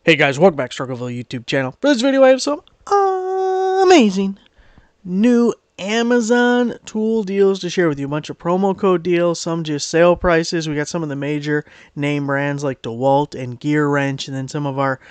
Hey guys, welcome back to Struggleville YouTube channel. For this video I have some amazing new Amazon tool deals to share with you. A bunch of promo code deals, some just sale prices. We got some of the major name brands like Dewalt and Gear Wrench, and then some of our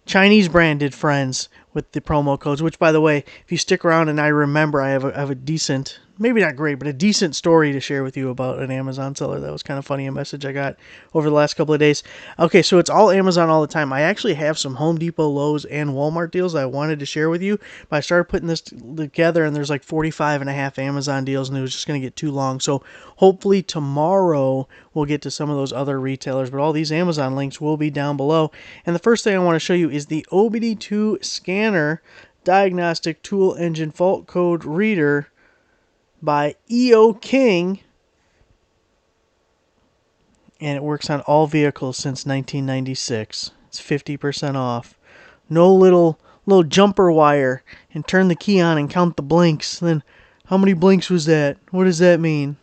Chinese branded friends with the promo codes, which by the way, if you stick around and I remember, I have a decent, maybe not great, but a decent story to share with you about an Amazon seller. That was kind of funny, a message I got over the last couple of days. Okay, so it's all Amazon all the time. I actually have some Home Depot, Lowe's, and Walmart deals I wanted to share with you, but I started putting this together and there's like 45 and a half Amazon deals and it was just going to get too long. So hopefully tomorrow we'll get to some of those other retailers, but all these Amazon links will be down below. And the first thing I want to show you is the OBD2 scanner diagnostic tool engine fault code reader by EO King, and it works on all vehicles since 1996. It's 50% off. No little jumper wire and turn the key on and count the blinks. Then how many blinks was that? What does that mean?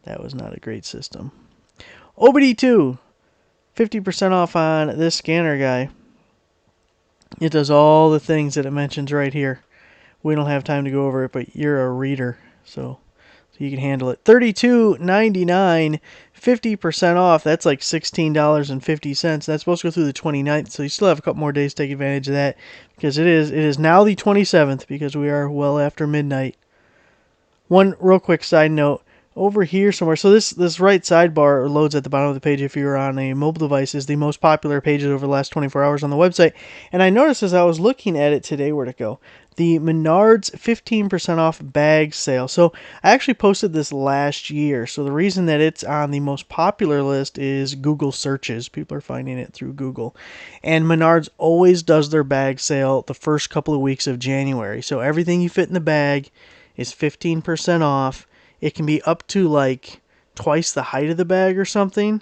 That was not a great system. OBD2, 50% off on this scanner guy. It does all the things that it mentions right here. We don't have time to go over it, but you're a reader, so you can handle it. $32.99, 50% off. That's like $16.50. That's supposed to go through the 29th, so you still have a couple more days to take advantage of that, because it is now the 27th, because we are well after midnight. One real quick side note. Over here somewhere, so this right sidebar loads at the bottom of the page if you're on a mobile device, is the most popular pages over the last 24 hours on the website. And I noticed as I was looking at it today, where'd it go? The Menards 15% off bag sale. So I actually posted this last year. So the reason that it's on the most popular list is Google searches. People are finding it through Google. And Menards always does their bag sale the first couple of weeks of January. So everything you fit in the bag is 15% off. It can be up to like twice the height of the bag or something.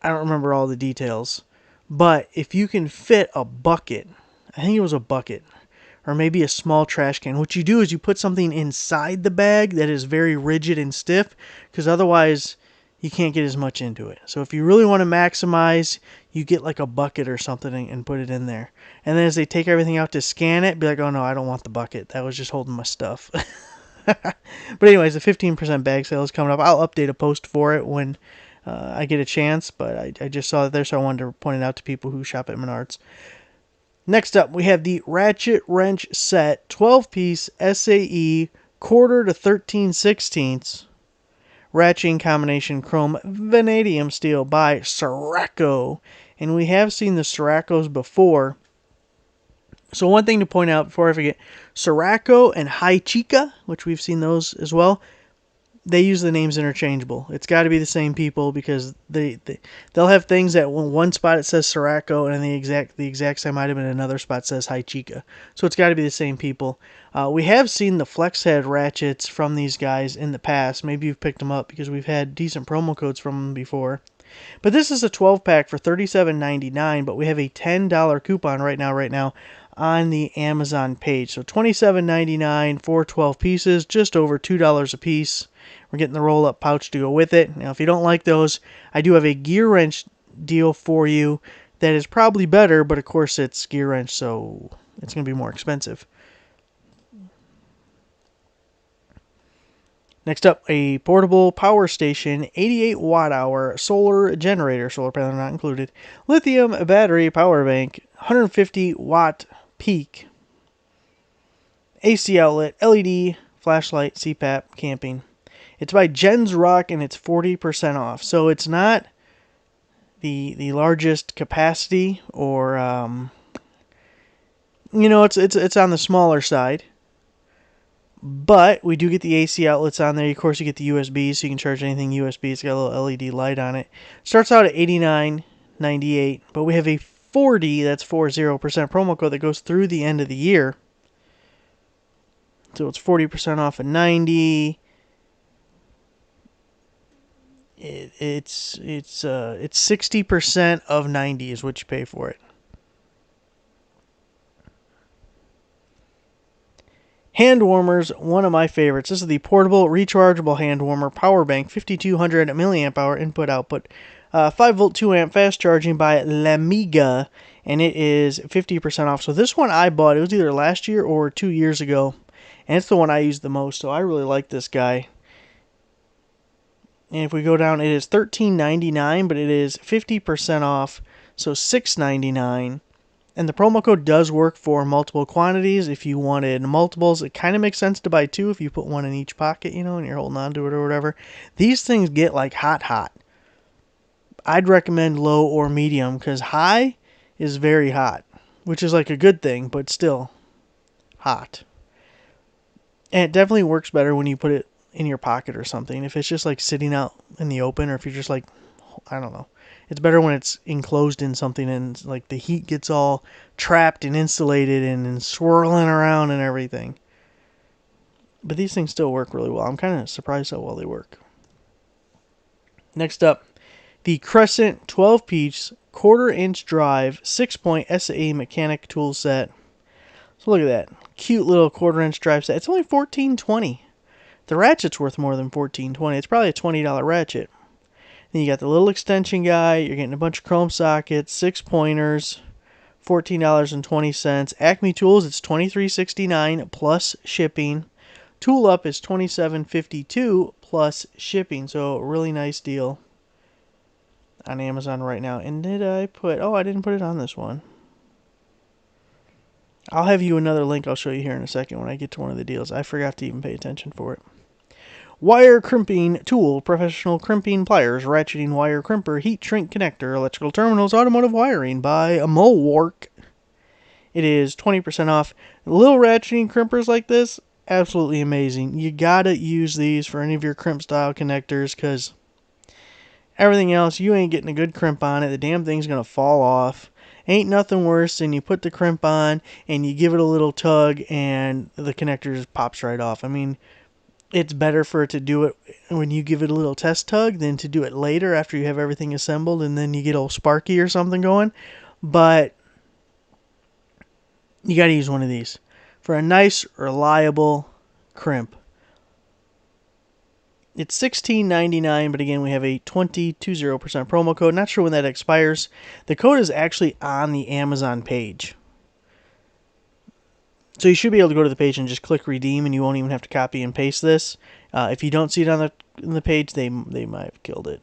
I don't remember all the details. But if you can fit a bucket, I think it was a bucket, or maybe a small trash can, what you do is you put something inside the bag that is very rigid and stiff, because otherwise you can't get as much into it. So if you really want to maximize, you get like a bucket or something and put it in there. And then as they take everything out to scan it, be like, oh no, I don't want the bucket. That was just holding my stuff. But anyways, the 15% bag sale is coming up. I'll update a post for it when I get a chance, but I just saw it there, so I wanted to point it out to people who shop at Menards. Next up, we have the ratchet wrench set, 12-piece SAE, quarter to 13/16 ratcheting combination chrome vanadium steel by Sirocco. And we have seen the Siroccos before. So one thing to point out before I forget, Sirocco and Chica, which we've seen those as well, they use the names interchangeable. It's got to be the same people, because they'll have things that when one spot it says Sirocco and the exact same item in another spot says Chica. So it's got to be the same people. We have seen the flex head ratchets from these guys in the past. Maybe you've picked them up because we've had decent promo codes from them before. But this is a 12-pack for $37.99, but we have a $10 coupon right now on the Amazon page. So $27.99 for 12 pieces, just over $2 a piece. We're getting the roll-up pouch to go with it. Now, if you don't like those, I do have a gear wrench deal for you that is probably better, but of course it's gear wrench, so it's going to be more expensive. Next up, a portable power station, 88 watt-hour solar generator, solar panel not included, lithium battery power bank, 150 watt peak, AC outlet, LED, flashlight, CPAP, camping. It's by Jens Rock and it's 40% off. So it's not the largest capacity, or it's on the smaller side. But we do get the AC outlets on there. Of course, you get the USB, so you can charge anything USB. It's got a little LED light on it. Starts out at $89.98, but we have a 40, that's 40% promo code that goes through the end of the year. So it's 40% off at $90. It's 60% of $90 is what you pay for it. Hand warmers, one of my favorites. This is the portable rechargeable hand warmer power bank, 5200 milliamp hour input output 5 volt 2 amp fast charging by Lamiga, and it is 50% off. So this one I bought, it was either last year or 2 years ago, and it's the one I used the most, so I really like this guy. And if we go down, it is $13.99, but it is 50% off, so $6.99. And the promo code does work for multiple quantities. If you wanted multiples, it kind of makes sense to buy two if you put one in each pocket, you know, and you're holding on to it or whatever. These things get like hot. I'd recommend low or medium because high is very hot, which is like a good thing, but still hot. And it definitely works better when you put it in your pocket or something. If it's just like sitting out in the open, or if you're just like, I don't know. It's better when it's enclosed in something and like the heat gets all trapped and insulated and swirling around and everything. But these things still work really well. I'm kind of surprised how well they work. Next up, the Crescent 12-piece 1/4-inch drive 6-point SA mechanic tool set. So look at that. Cute little 1/4-inch drive set. It's only $14.20. The ratchet's worth more than $14.20. It's probably a $20 ratchet. Then you got the little extension guy. You're getting a bunch of chrome sockets, 6 pointers, $14.20. Acme Tools, it's $23.69 plus shipping. Tool Up is $27.52 plus shipping. So a really nice deal on Amazon right now. And did I put... Oh, I didn't put it on this one. I'll have you another link I'll show you here in a second when I get to one of the deals. I forgot to even pay attention for it. Wire crimping tool, professional crimping pliers, ratcheting wire crimper, heat shrink connector, electrical terminals, automotive wiring by Mowork. It is 20% off. Little ratcheting crimpers like this, absolutely amazing. You gotta use these for any of your crimp style connectors because everything else, you ain't getting a good crimp on it. The damn thing's gonna fall off. Ain't nothing worse than you put the crimp on and you give it a little tug and the connector just pops right off. I mean, it's better for it to do it when you give it a little test tug than to do it later after you have everything assembled and then you get all sparky or something going. But you got to use one of these for a nice, reliable crimp. It's $16.99, but again, we have a 20% promo code. Not sure when that expires. The code is actually on the Amazon page. So you should be able to go to the page and just click redeem, and you won't even have to copy and paste this. If you don't see it on the page, they might have killed it.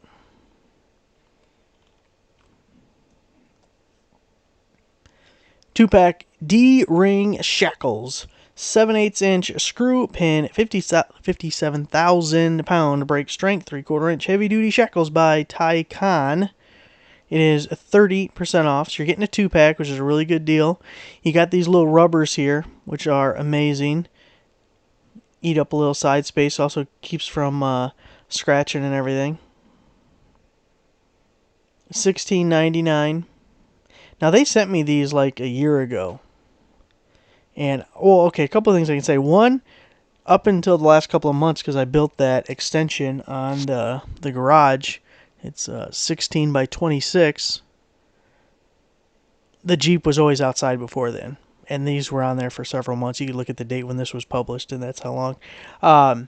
Two-pack D-ring shackles, 7/8-inch screw pin, 57,000 pound brake strength, 3/4-inch heavy-duty shackles by Tycon. It is 30% off, so you're getting a 2-pack, which is a really good deal. You got these little rubbers here, which are amazing. Eat up a little side space, also keeps from scratching and everything. $16.99. Now, they sent me these like a year ago. And, well, okay, a couple of things I can say. One, up until the last couple of months, because I built that extension on the garage, it's 16 by 26. The Jeep was always outside before then. And these were on there for several months. You could look at the date when this was published, and that's how long.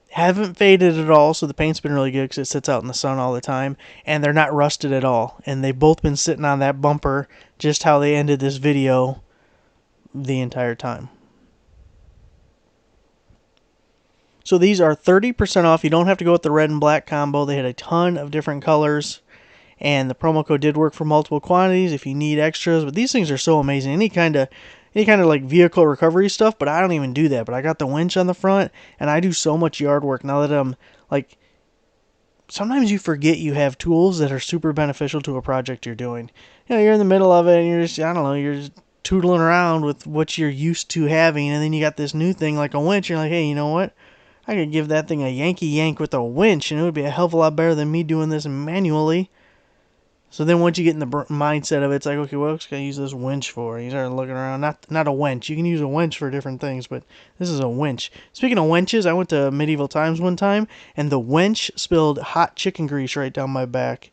Haven't faded at all, so the paint's been really good because it sits out in the sun all the time. And they're not rusted at all. And they've both been sitting on that bumper just how they ended this video the entire time. So these are 30% off. You don't have to go with the red and black combo. They had a ton of different colors. And the promo code did work for multiple quantities if you need extras. But these things are so amazing. Any kind of like vehicle recovery stuff, but I don't even do that. But I got the winch on the front, and I do so much yard work now that I'm like, sometimes you forget you have tools that are super beneficial to a project you're doing. You know, you're in the middle of it, and you're just, I don't know, you're just tootling around with what you're used to having, and then you got this new thing like a winch. You're like, hey, you know what? I could give that thing a Yankee yank with a winch, and it would be a hell of a lot better than me doing this manually. So then once you get in the mindset of it, it's like, okay, what else can I use this winch for? You start looking around. Not a winch. You can use a winch for different things, but this is a winch. Speaking of winches, I went to Medieval Times one time, and the winch spilled hot chicken grease right down my back.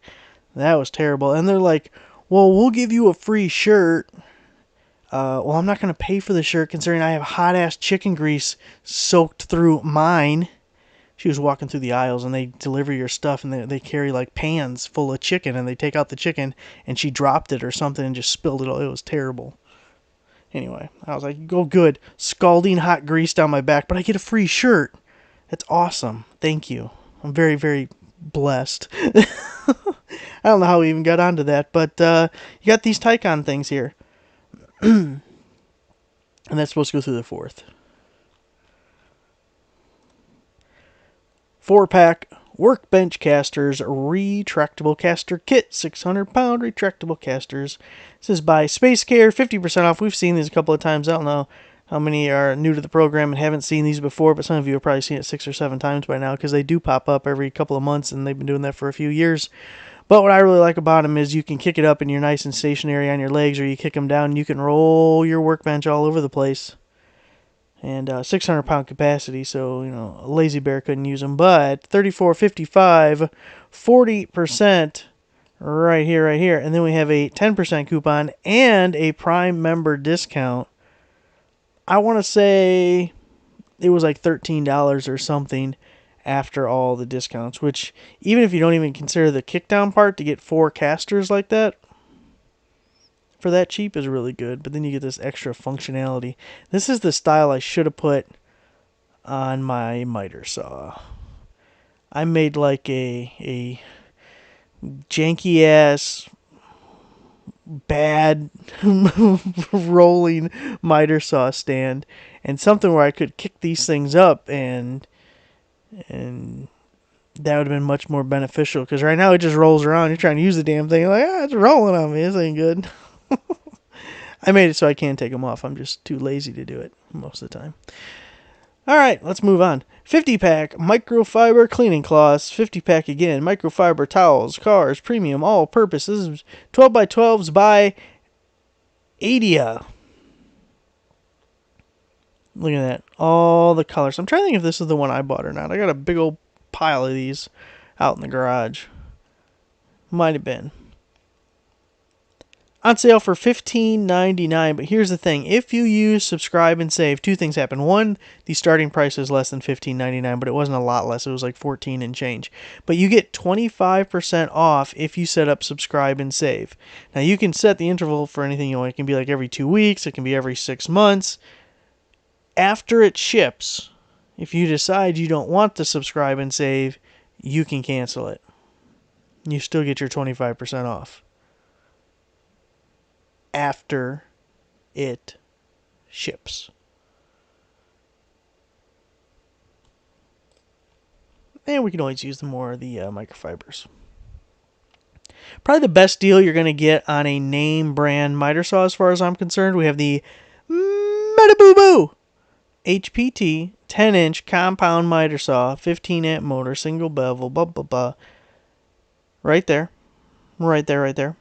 That was terrible. And they're like, well, we'll give you a free shirt. Well, I'm not going to pay for the shirt considering I have hot-ass chicken grease soaked through mine. She was walking through the aisles, and they deliver your stuff, and they carry like pans full of chicken, and they take out the chicken, and she dropped it or something and just spilled it all. It was terrible. Anyway, I was like, go good. Scalding hot grease down my back, but I get a free shirt. That's awesome. Thank you. I'm very, very blessed. I don't know how we even got onto that, but you got these Tycon things here. And that's supposed to go through the fourth. 4-pack workbench casters, retractable caster kit, 600-pound retractable casters. This is by Space Care, 50% off. We've seen these a couple of times. I don't know how many are new to the program and haven't seen these before, but some of you have probably seen it 6 or 7 times by now because they do pop up every couple of months, and they've been doing that for a few years. But what I really like about them is you can kick it up and you're nice and stationary on your legs, or you kick them down and you can roll your workbench all over the place. And 600-pound capacity, so, you know, a lazy bear couldn't use them. But $34.55, 40% right here. And then we have a 10% coupon and a Prime member discount. I want to say it was like $13 or something after all the discounts, which even if you don't even consider the kickdown part, to get 4 casters like that for that cheap is really good. But then you get this extra functionality. This is the style I should have put on my miter saw. I made like a janky ass bad rolling miter saw stand, and something where I could kick these things up, and that would have been much more beneficial, because right now it just rolls around. You're trying to use the damn thing, like, it's rolling on me. This ain't good. I made it so I can take them off. I'm just too lazy to do it most of the time. Alright, let's move on. 50-pack microfiber cleaning cloths. 50-pack again. Microfiber towels, cars, premium, all purposes. 12 by 12s by Adia. Look at that. All the colors. I'm trying to think if this is the one I bought or not. I got a big old pile of these out in the garage. Might have been. On sale for $15.99, but here's the thing. If you use subscribe and save, 2 things happen. One, the starting price is less than $15.99, but it wasn't a lot less. It was like $14 and change. But you get 25% off if you set up subscribe and save. Now, you can set the interval for anything you want. It can be like every 2 weeks. It can be every 6 months. After it ships, if you decide you don't want to subscribe and save, you can cancel it. You still get your 25% off. After it ships. And we can always use more of the microfibers. Probably the best deal you're going to get on a name brand miter saw, as far as I'm concerned. We have the Metaboo HPT 10-inch compound miter saw, 15-amp motor, single bevel, blah, blah, blah. Right there. Right there.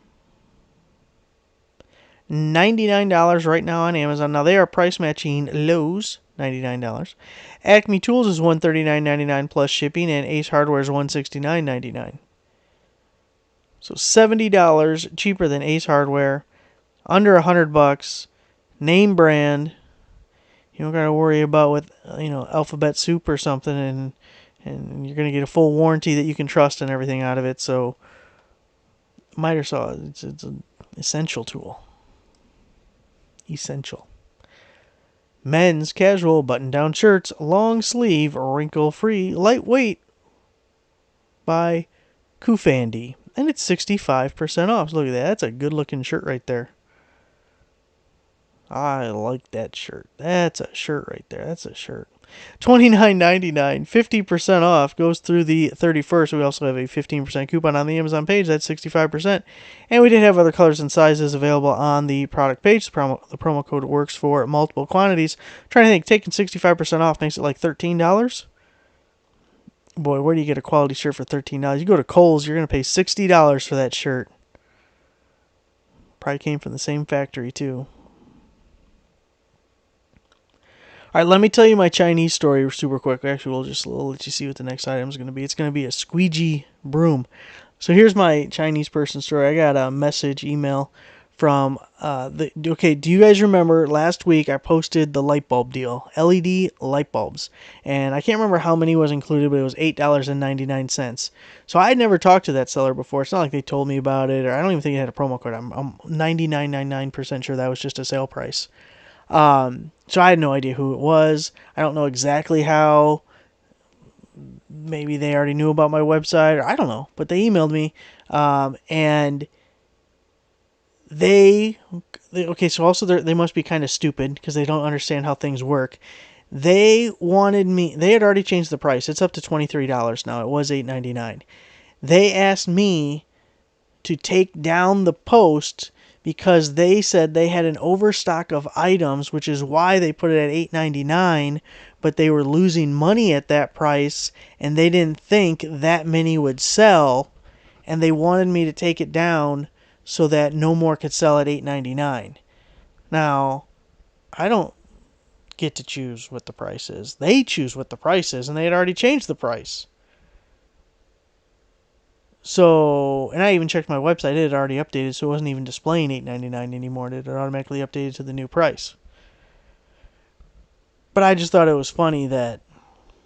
$99 right now on Amazon. Now, they are price matching Lowe's, $99. Acme Tools is $139.99 plus shipping, and Ace Hardware is $169.99. So $70 cheaper than Ace Hardware, under $100, name brand. You don't gotta worry about with Alphabet Soup or something, and you're gonna get a full warranty that you can trust and everything out of it. So miter saw, it's an essential tool. Essential. Men's casual button-down shirts, long sleeve, wrinkle-free, lightweight by Kufandi. And it's 65% off. So look at that. That's a good-looking shirt right there. I like that shirt. That's a shirt right there. That's a shirt. $29.99, 50% off, goes through the 31st. We also have a 15% coupon on the Amazon page. That's 65%. And we did have other colors and sizes available on the product page. The promo code works for multiple quantities. I'm trying to think, taking 65% off makes it like $13. Boy, where do you get a quality shirt for $13? You go to Kohl's, you're going to pay $60 for that shirt. Probably came from the same factory, too. All right, let me tell you my Chinese story super quick. Actually, we'll let you see what the next item is going to be. It's going to be a squeegee broom. So here's my Chinese person story. I got a email from okay, do you guys remember last week I posted the light bulb deal, LED light bulbs, and I can't remember how many was included, but it was $8.99. So I had never talked to that seller before. It's not like they told me about it, or I don't even think it had a promo code. I'm 99.99% sure that was just a sale price. So I had no idea who it was. I don't know exactly how. Maybe they already knew about my website, or I don't know, but they emailed me, and okay, so also they must be kind of stupid because they don't understand how things work. They had already changed the price. It's up to $23 now. It was $8.99. They asked me to take down the post because they said they had an overstock of items, which is why they put it at $8.99, but they were losing money at that price and they didn't think that many would sell, and they wanted me to take it down so that no more could sell at $8.99. Now, I don't get to choose what the price is. They choose what the price is, and they had already changed the price. So, and I even checked my website. It had already updated, so it wasn't even displaying $8.99 anymore. It had automatically updated to the new price. But I just thought it was funny that,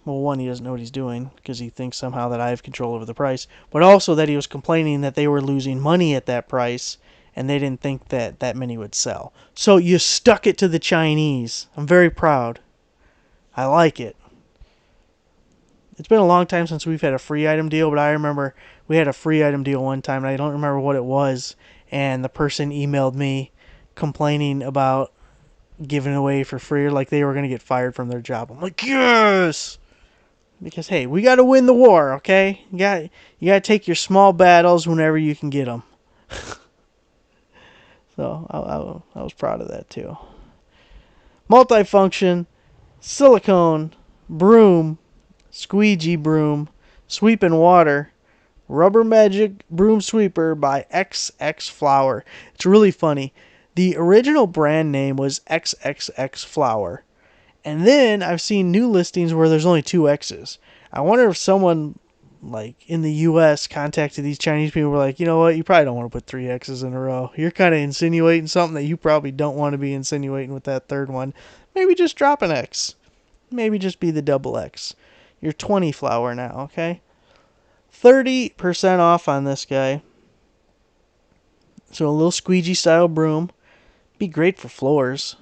well, one, he doesn't know what he's doing because he thinks somehow that I have control over the price, but also that he was complaining that they were losing money at that price and they didn't think that that many would sell. So you stuck it to the Chinese. I'm very proud. I like it. It's been a long time since we've had a free item deal, but I remember we had a free item deal one time, and I don't remember what it was, and the person emailed me complaining about giving away for free, or like they were going to get fired from their job. I'm like, yes! Because, hey, we got to win the war, okay? You got to take your small battles whenever you can get them. So I was proud of that, too. Multifunction, silicone, broom, squeegee broom, sweeping water, Rubber Magic Broom Sweeper by XX Flower. It's really funny. The original brand name was XXX Flower. And then I've seen new listings where there's only two X's. I wonder if someone like in the US contacted these Chinese people and were like, you know what, you probably don't want to put three X's in a row. You're kind of insinuating something that you probably don't want to be insinuating with that third one. Maybe just drop an X. Maybe just be the double X. You're 20 flower now, okay? 30% off on this guy. So a little squeegee style broom. Be great for floors.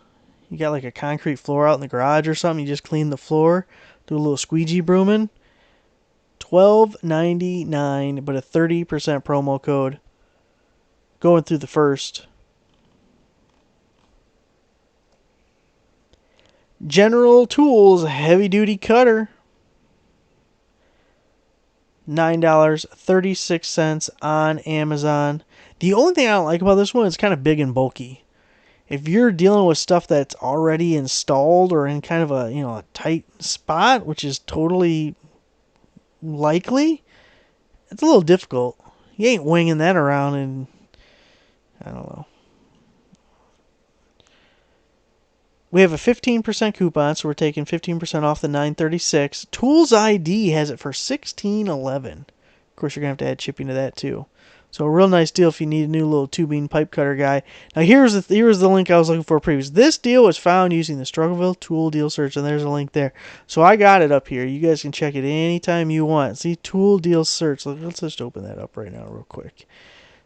You got like a concrete floor out in the garage or something. You just clean the floor. Do a little squeegee brooming. $12.99, but a 30% promo code. Going through the first. General Tools heavy duty cutter. $9.36 on Amazon. The only thing I don't like about this one is kind of big and bulky. If you're dealing with stuff that's already installed or in kind of a, a tight spot, which is totally likely, it's a little difficult. You ain't winging that around and I don't know. We have a 15% coupon, so we're taking 15% off the $9.36. Tools ID has it for $16.11. Of course, you're going to have to add shipping to that, too. So a real nice deal if you need a new little tubing pipe cutter guy. Now, here's the link I was looking for previously. This deal was found using the Struggleville Tool Deal Search, and there's a link there. So I got it up here. You guys can check it anytime you want. See, Tool Deal Search. Let's just open that up right now real quick.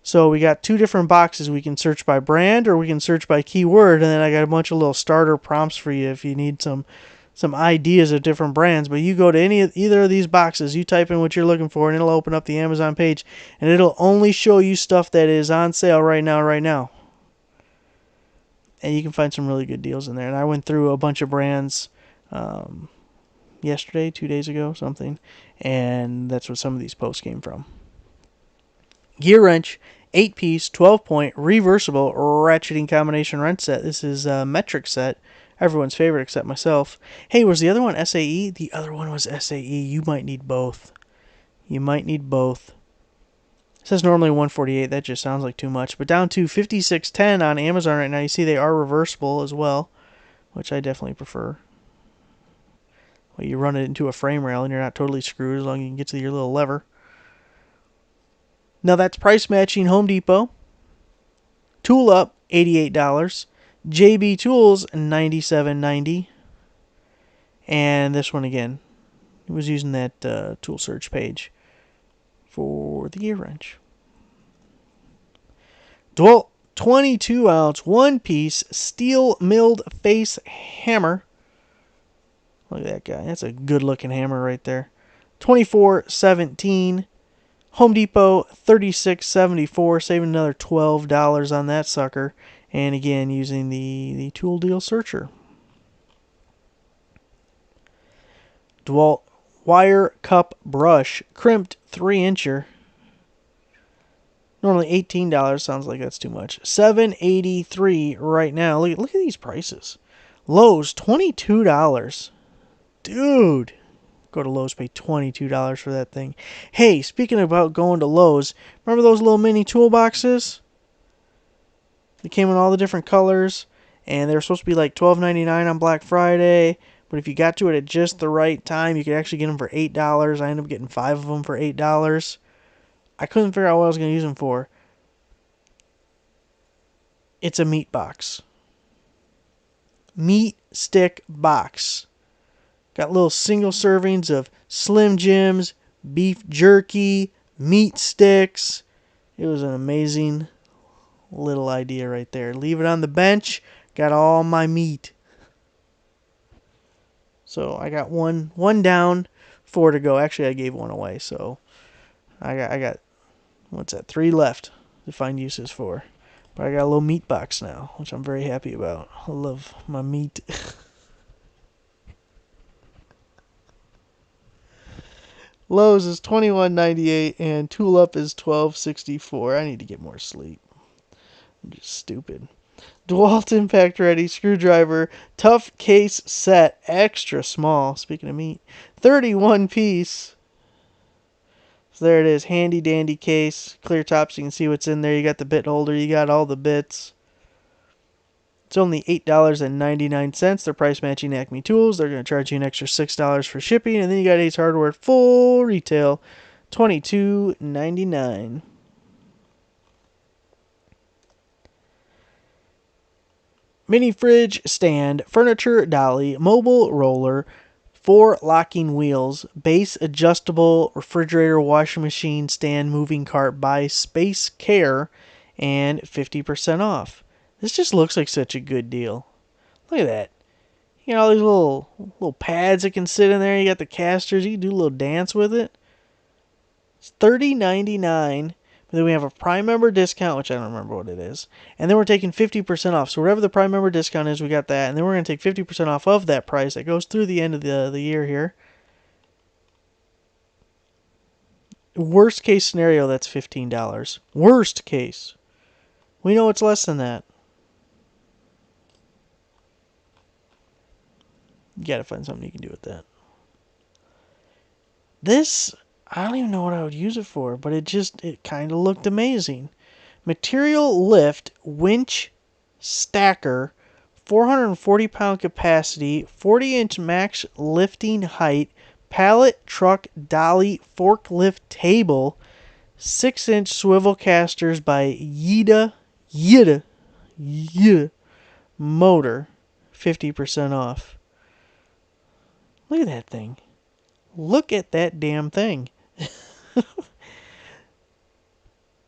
So we got two different boxes. We can search by brand or we can search by keyword. And then I got a bunch of little starter prompts for you if you need some ideas of different brands. But you go to either of these boxes, you type in what you're looking for, and it'll open up the Amazon page. And it'll only show you stuff that is on sale right now. And you can find some really good deals in there. And I went through a bunch of brands yesterday, 2 days ago, something. And that's what some of these posts came from. Gear wrench, 8-piece, 12-point, reversible, ratcheting combination wrench set. This is a metric set. Everyone's favorite except myself. Hey, was the other one SAE? The other one was SAE. You might need both. It says normally 148. That just sounds like too much. But down to 5610 on Amazon right now. You see they are reversible as well, which I definitely prefer. Well, you run it into a frame rail and you're not totally screwed as long as you can get to your little lever. Now that's price matching Home Depot. Tool Up, $88. JB Tools, $97.90. And this one again, it was using that tool search page for the gear wrench. Dewalt 22-ounce, one-piece steel milled face hammer. Look at that guy. That's a good-looking hammer right there. $24.17. Home Depot $36.74. Saving another $12 on that sucker. And again, using the tool deal searcher. Dewalt wire cup brush, crimped 3-incher. Normally $18. Sounds like that's too much. $7.83 right now. Look at these prices. Lowe's $22. Dude. Go to Lowe's, pay $22 for that thing. Hey, speaking about going to Lowe's, remember those little mini toolboxes? They came in all the different colors, and they were supposed to be like $12.99 on Black Friday. But if you got to it at just the right time, you could actually get them for $8. I ended up getting 5 of them for $8. I couldn't figure out what I was going to use them for. It's a meat box. Meat stick box. Got little single servings of Slim Jims, beef jerky, meat sticks. It was an amazing little idea right there. Leave it on the bench. Got all my meat. So I got one down, 4 to go. Actually, I gave 1 away. So I got what's that? 3 left to find uses for. But I got a little meat box now, which I'm very happy about. I love my meat. Lowe's is $21.98 and Tool Up is $12.64. I need to get more sleep. I'm just stupid. Dewalt Impact Ready screwdriver, tough case set, extra small. Speaking of meat, 31 piece. So there it is, handy dandy case, clear top so you can see what's in there. You got the bit holder, you got all the bits. It's only $8.99. They're price matching Acme Tools. They're going to charge you an extra $6 for shipping. And then you got Ace Hardware full retail, $22.99. Mini fridge stand, furniture dolly, mobile roller, 4 locking wheels, base adjustable refrigerator washing machine stand moving cart by Space Care, and 50% off. This just looks like such a good deal. Look at that. You got all these little pads that can sit in there. You got the casters. You can do a little dance with it. It's $30.99. But then we have a Prime member discount, which I don't remember what it is. And then we're taking 50% off. So whatever the Prime member discount is, we got that. And then we're going to take 50% off of that price. That goes through the end of the year here. Worst case scenario, that's $15. Worst case. We know it's less than that. You gotta find something you can do with that. This, I don't even know what I would use it for, but it kind of looked amazing. Material lift, winch, stacker, 440-pound capacity, 40-inch max lifting height, pallet, truck, dolly, forklift table, 6-inch swivel casters by Yida motor, 50% off. Look at that thing. Look at that damn thing.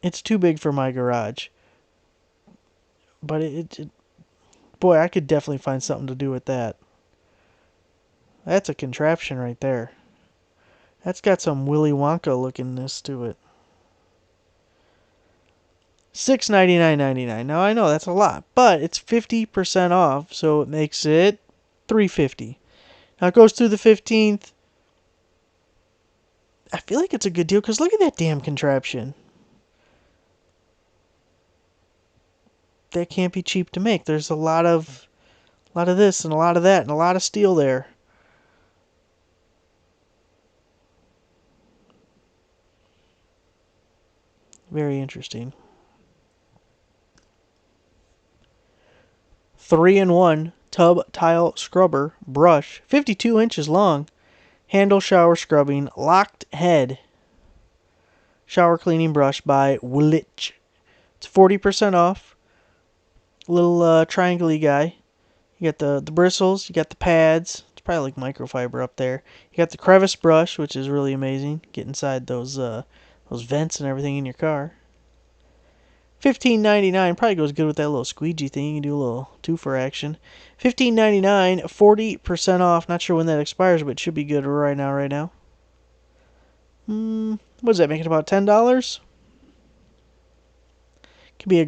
It's too big for my garage. But boy, I could definitely find something to do with that. That's a contraption right there. That's got some Willy Wonka lookingness to it. $699.99. Now I know that's a lot, but it's 50% off, so it makes it $350. Now it goes through the 15th. I feel like it's a good deal because look at that damn contraption. That can't be cheap to make. There's a lot of this and a lot of that and a lot of steel there. Very interesting. 3-in-1 tub tile scrubber brush, 52 inches long, handle shower scrubbing, locked head shower cleaning brush by Wlich. It's 40% off. Little triangle-y guy. You got the bristles, you got the pads. It's probably like microfiber up there. You got the crevice brush, which is really amazing. Get inside those vents and everything in your car. $15.99 probably goes good with that little squeegee thing. You can do a little two-for action. $15.99, 40% off. Not sure when that expires, but it should be good right now. What does that make it, about $10? Could be a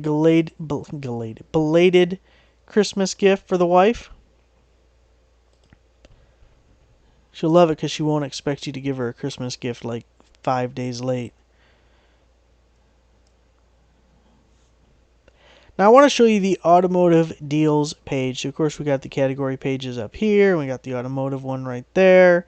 belated Christmas gift for the wife. She'll love it because she won't expect you to give her a Christmas gift like 5 days late. Now I want to show you the Automotive Deals page. So of course we got the category pages up here. We got the automotive one right there.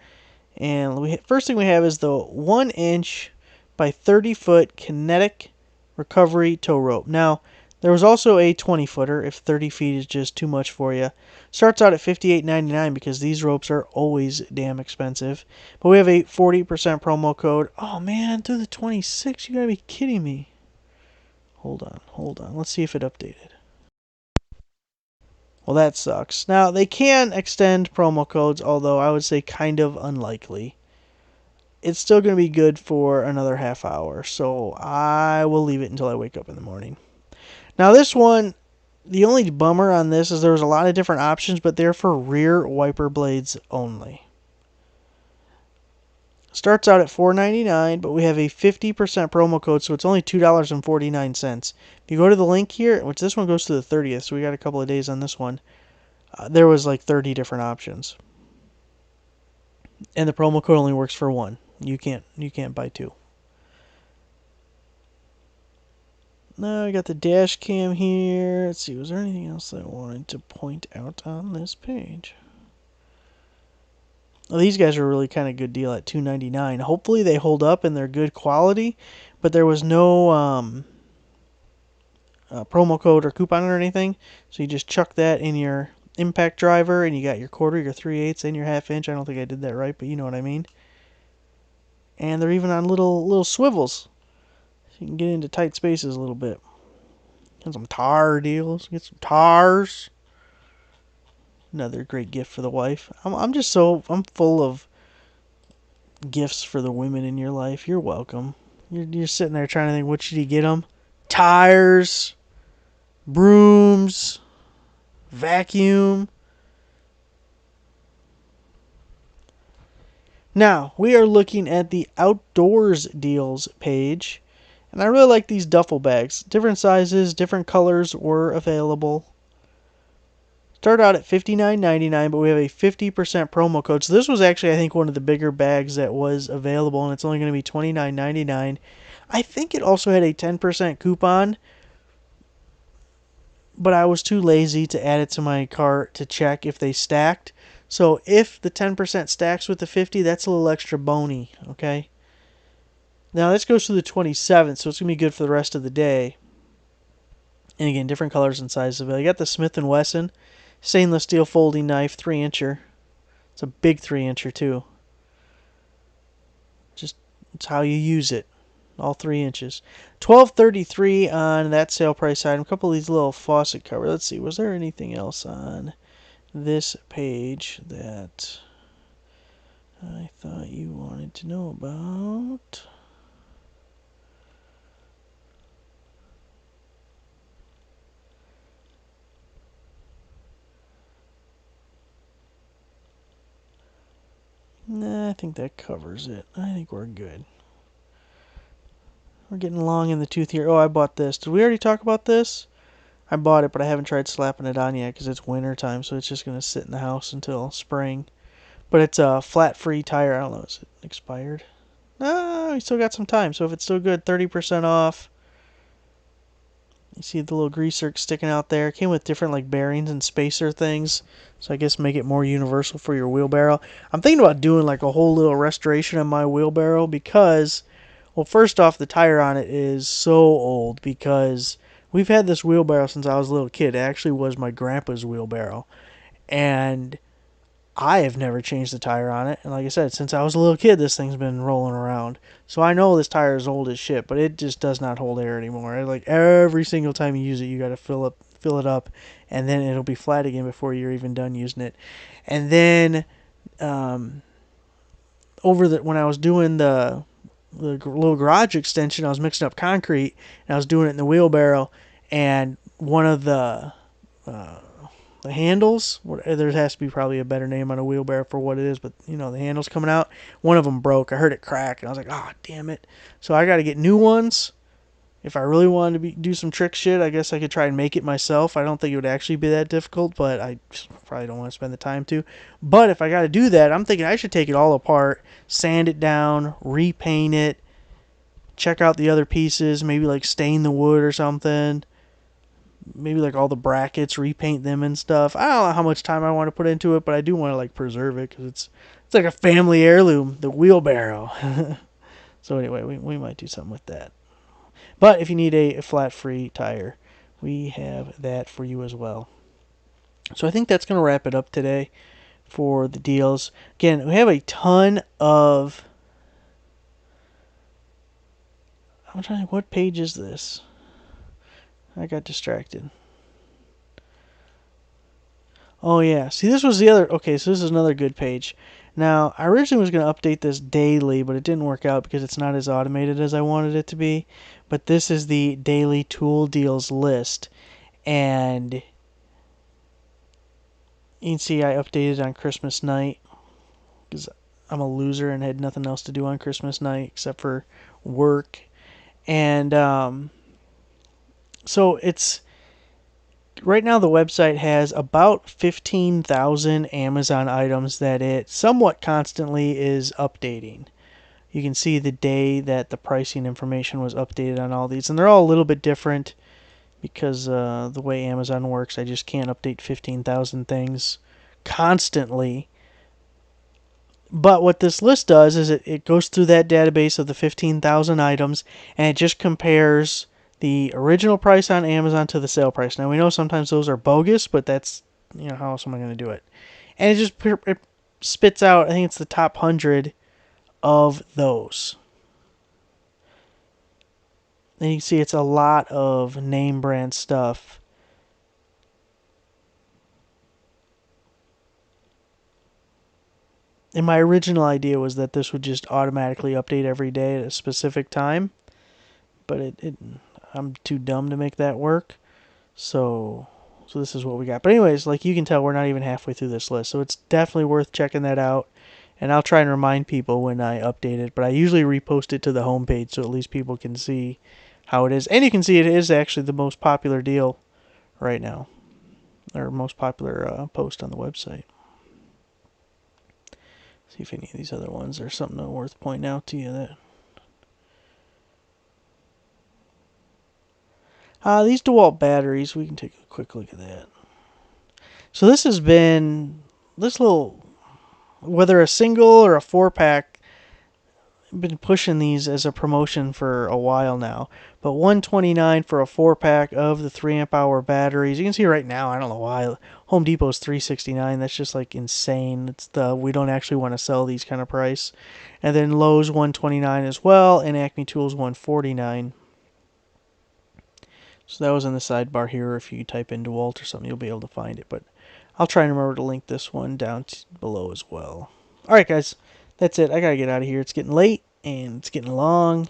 And first thing we have is the 1-inch by 30-foot kinetic recovery tow rope. Now, there was also a 20-footer if 30 feet is just too much for you. Starts out at $58.99 because these ropes are always damn expensive. But we have a 40% promo code. Oh man, through the 26, you gotta be kidding me. Hold on. Let's see if it updated. Well, that sucks. Now, they can extend promo codes, although I would say kind of unlikely. It's still going to be good for another half hour, so I will leave it until I wake up in the morning. Now, this one, the only bummer on this is there was a lot of different options, but they're for rear wiper blades only. Starts out at $4.99, but we have a 50% promo code, so it's only $2.49. If you go to the link here, which this one goes to the 30th, so we got a couple of days on this one, there was like 30 different options. And the promo code only works for one. You can't buy two. Now I got the dash cam here. Let's see, was there anything else I wanted to point out on this page? Well, these guys are a really kind of good deal at $2.99. Hopefully they hold up and they're good quality, but there was no promo code or coupon or anything, so you just chuck that in your impact driver and you got your quarter, your 3/8, and your half-inch. I don't think I did that right, but you know what I mean. And they're even on little swivels, so you can get into tight spaces a little bit. And some tar deals. Get some tars. Another great gift for the wife. I'm full of gifts for the women in your life. You're welcome. You're sitting there trying to think, what should you get them? Tires, brooms, vacuum. Now, we are looking at the Outdoors Deals page. And I really like these duffel bags. Different sizes, different colors were available. Start out at $59.99, but we have a 50% promo code. So this was actually, I think, one of the bigger bags that was available, and it's only going to be $29.99. I think it also had a 10% coupon, but I was too lazy to add it to my cart to check if they stacked. So if the 10% stacks with the 50, that's a little extra bony, okay? Now this goes to the 27th, so it's going to be good for the rest of the day. And again, different colors and sizes. I got the Smith & Wesson stainless steel folding knife, 3-incher. It's a big 3-incher too. Just, it's how you use it. All 3 inches. $12.33 on that sale price item. A couple of these little faucet covers. Let's see, was there anything else on this page that I thought you wanted to know about? Nah, I think that covers it. I think we're good. We're getting long in the tooth here. Oh, I bought this. Did we already talk about this? I bought it, but I haven't tried slapping it on yet because it's winter time, so it's just going to sit in the house until spring. But it's a flat-free tire. I don't know, is it expired? No, we still got some time, so if it's still good, 30% off. You see the little greaser sticking out there. It came with different like bearings and spacer things, so I guess make it more universal for your wheelbarrow. I'm thinking about doing like a whole little restoration of my wheelbarrow because, well, first off, the tire on it is so old because we've had this wheelbarrow since I was a little kid. It actually was my grandpa's wheelbarrow, and I have never changed the tire on it. And like I said, since I was a little kid, this thing's been rolling around. So I know this tire is old as shit, but it just does not hold air anymore. Like every single time you use it, you got to fill up fill it up, and then it'll be flat again before you're even done using it. And then when I was doing the little garage extension, I was mixing up concrete, and I was doing it in the wheelbarrow, and one of the handles, there has to be probably a better name on a wheelbarrow for what it is, but the handles coming out, one of them broke. I heard it crack, and I was like, oh, damn it. So I got to get new ones. If I really wanted to do some trick shit, I guess I could try and make it myself. I don't think it would actually be that difficult, but I probably don't want to spend the time to. But if I got to do that, I'm thinking I should take it all apart, sand it down, repaint it, check out the other pieces, maybe like stain the wood or something. Maybe like all the brackets, repaint them and stuff. I don't know how much time I want to put into it, but I do want to like preserve it because it's like a family heirloom, the wheelbarrow. So anyway, we might do something with that. But if you need a flat free tire, we have that for you as well. So I think that's going to wrap it up today for the deals. Again, we have a ton of... I'm trying to... What page is this? I got distracted. Oh yeah, see, this was the other... Okay, so this is another good page. Now, I originally was going to update this daily, but it didn't work out because it's not as automated as I wanted it to be. But this is the daily tool deals list. And you can see I updated on Christmas night because I'm a loser and had nothing else to do on Christmas night except for work. And so it's... Right now the website has about 15,000 Amazon items that it somewhat constantly is updating. You can see the day that the pricing information was updated on all these. And they're all a little bit different because the way Amazon works, I just can't update 15,000 things constantly. But what this list does is it goes through that database of the 15,000 items and it just compares the original price on Amazon to the sale price. Now, we know sometimes those are bogus, but that's, how else am I going to do it? And it spits out, I think it's the top 100 of those. And you can see it's a lot of name brand stuff. And my original idea was that this would just automatically update every day at a specific time. But I'm too dumb to make that work. So this is what we got. But anyways, like you can tell, we're not even halfway through this list. So it's definitely worth checking that out. And I'll try and remind people when I update it. But I usually repost it to the homepage so at least people can see how it is. And you can see it is actually the most popular deal right now. Or most popular post on the website. See if any of these other ones are something worth pointing out to you. These Dewalt batteries, we can take a quick look at that. So this has been, whether a single or a 4-pack, I've been pushing these as a promotion for a while now. But $129 for a 4-pack of the 3 amp hour batteries. You can see right now, I don't know why, Home Depot's $369. That's just like insane. It's we don't actually want to sell these kind of price. And then Lowe's $129 as well, and Acme Tools $149. So that was in the sidebar here. If you type in Dewalt or something, you'll be able to find it. But I'll try and remember to link this one down below as well. Alright guys, that's it. I gotta get out of here. It's getting late and it's getting long.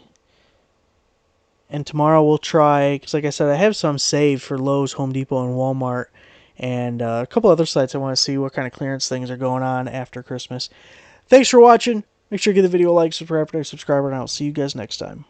And tomorrow we'll try, because like I said, I have some saved for Lowe's, Home Depot, and Walmart. And a couple other sites I want to see what kind of clearance things are going on after Christmas. Thanks for watching. Make sure you give the video a like, subscribe, and I'll see you guys next time.